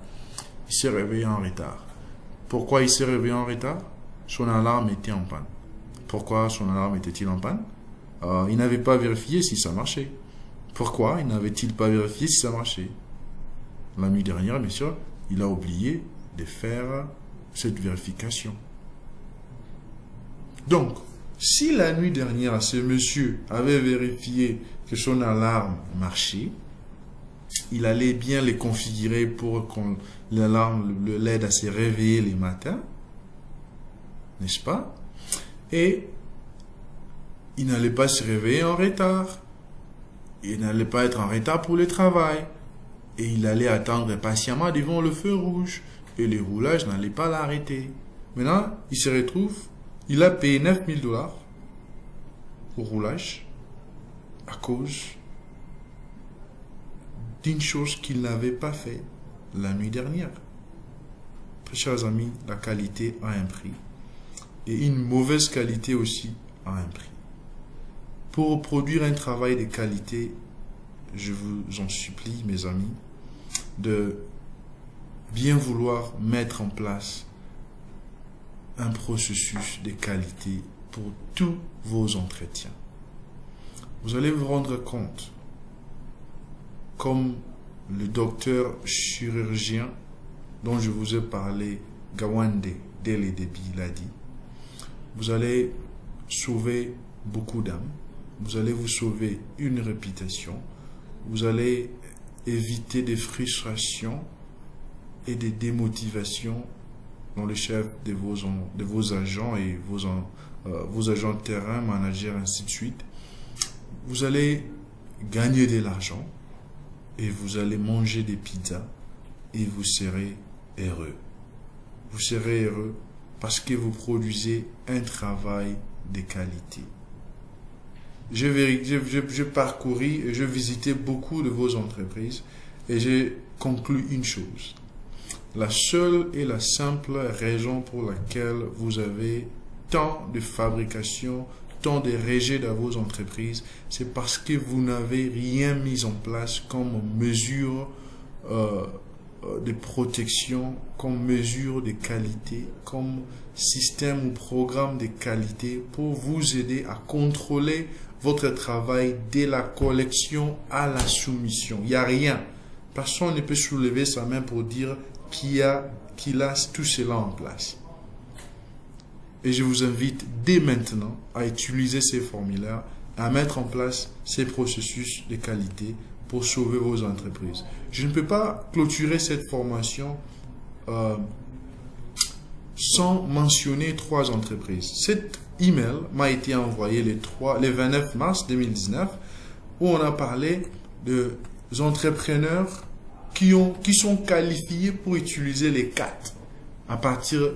Il s'est réveillé en retard. Pourquoi il s'est réveillé en retard? Son alarme était en panne. Pourquoi son alarme était-il en panne? Il n'avait pas vérifié si ça marchait. Pourquoi il n'avait-il pas vérifié si ça marchait? La nuit dernière, bien sûr, il a oublié de faire cette vérification. Donc, si la nuit dernière, ce monsieur avait vérifié que son alarme marchait, il allait bien les configurer pour que l'alarme l'aide à se réveiller les matins, n'est-ce pas? Et il n'allait pas se réveiller en retard. Il n'allait pas être en retard pour le travail. Et il allait attendre patiemment devant le feu rouge. Et les roulages n'allaient pas l'arrêter. Maintenant, il se retrouve, il a payé $9 000 au roulage à cause d'une chose qu'il n'avait pas fait la nuit dernière. Très chers amis, la qualité a un prix. Et une mauvaise qualité aussi a un prix. Pour produire un travail de qualité, je vous en supplie, mes amis, de bien vouloir mettre en place un processus de qualité pour tous vos entretiens. Vous allez vous rendre compte, comme le docteur chirurgien dont je vous ai parlé, Gawande Dele Debi l'a dit, vous allez sauver beaucoup d'âmes, vous allez vous sauver une réputation, vous allez éviter des frustrations et des démotivations dans les chefs de vos agents et vos agents de terrain, managers, ainsi de suite. Vous allez gagner de l'argent et vous allez manger des pizzas et vous serez heureux. Vous serez heureux parce que vous produisez un travail de qualité. J'ai parcouru et j'ai visité beaucoup de vos entreprises et j'ai conclu une chose. La seule et la simple raison pour laquelle vous avez tant de fabrication, tant de rejets dans vos entreprises, c'est parce que vous n'avez rien mis en place comme mesure de protection, comme mesure de qualité, comme système ou programme de qualité pour vous aider à contrôler votre travail dès la collection à la soumission. Il n'y a rien. Personne ne peut soulever sa main pour dire qu'il a tout cela en place. Et je vous invite dès maintenant à utiliser ces formulaires, à mettre en place ces processus de qualité pour sauver vos entreprises. Je ne peux pas clôturer cette formation sans mentionner 3 entreprises. Cet email m'a été envoyé le 29 mars 2019 où on a parlé de entrepreneurs qui sont qualifiés pour utiliser les 4 à partir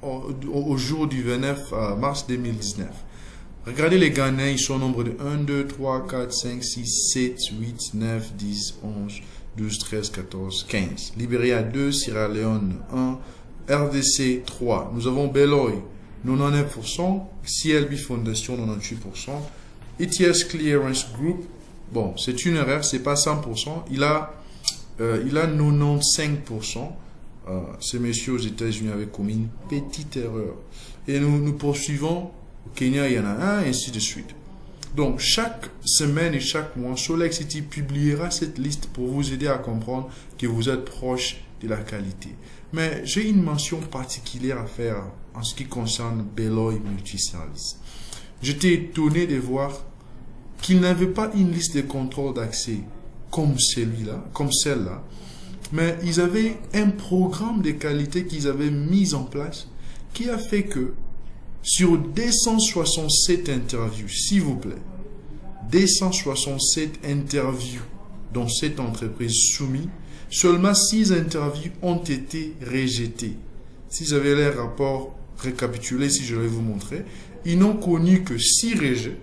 au jour du 29 mars 2019. Regardez les Ghanéens, ils sont au nombre de 1, 2, 3, 4, 5, 6, 7, 8, 9, 10, 11, 12, 13, 14, 15. Libéria 2, Sierra Leone 1, RDC 3. Nous avons Beloy 99%, CLB Foundation 98%, ETS Clearance Group, bon, c'est une erreur, c'est pas 100%, il a 95%. Ce monsieur aux États-Unis avait commis une petite erreur. Et nous poursuivons. Au Kenya, il y en a un, et ainsi de suite. Donc, chaque semaine et chaque mois, Solexity publiera cette liste pour vous aider à comprendre que vous êtes proche de la qualité. Mais j'ai une mention particulière à faire en ce qui concerne Beloy Multiservice. J'étais étonné de voir qu'ils n'avaient pas une liste de contrôle d'accès comme celle-là, mais ils avaient un programme de qualité qu'ils avaient mis en place qui a fait que sur 267 interviews, s'il vous plaît, 267 interviews dans cette entreprise soumise, seulement 6 interviews ont été rejetées. Si vous avez les rapports récapitulés, si je vais vous montrer, ils n'ont connu que 6 rejets.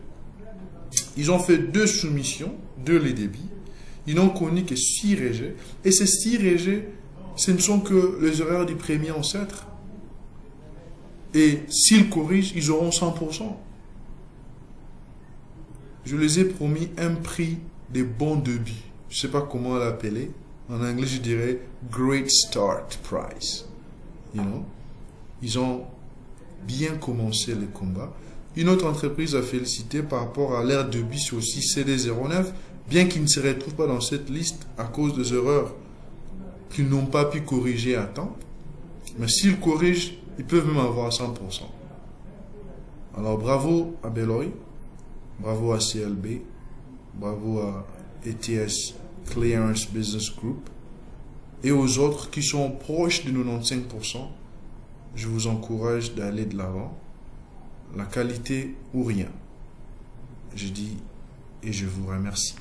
Ils ont fait 2 soumissions, 2 les débits. Ils n'ont connu que 6 rejets. Et ces 6 rejets, ce ne sont que les erreurs du premier ancêtre. Et s'ils corrigent, ils auront 100%. Je les ai promis un prix de bon début. Je ne sais pas comment l'appeler. En anglais, je dirais Great Start Price. Ils ont bien commencé le combat. Une autre entreprise à féliciter par rapport à leur débit, c'est aussi CD09, bien qu'ils ne se retrouvent pas dans cette liste à cause des erreurs qu'ils n'ont pas pu corriger à temps. Mais s'ils corrigent, ils peuvent même avoir 100%. Alors bravo à Beloy, bravo à CLB, bravo à ETS Clearance Business Group et aux autres qui sont proches de 95%. Je vous encourage d'aller de l'avant. La qualité ou rien. Je dis et je vous remercie.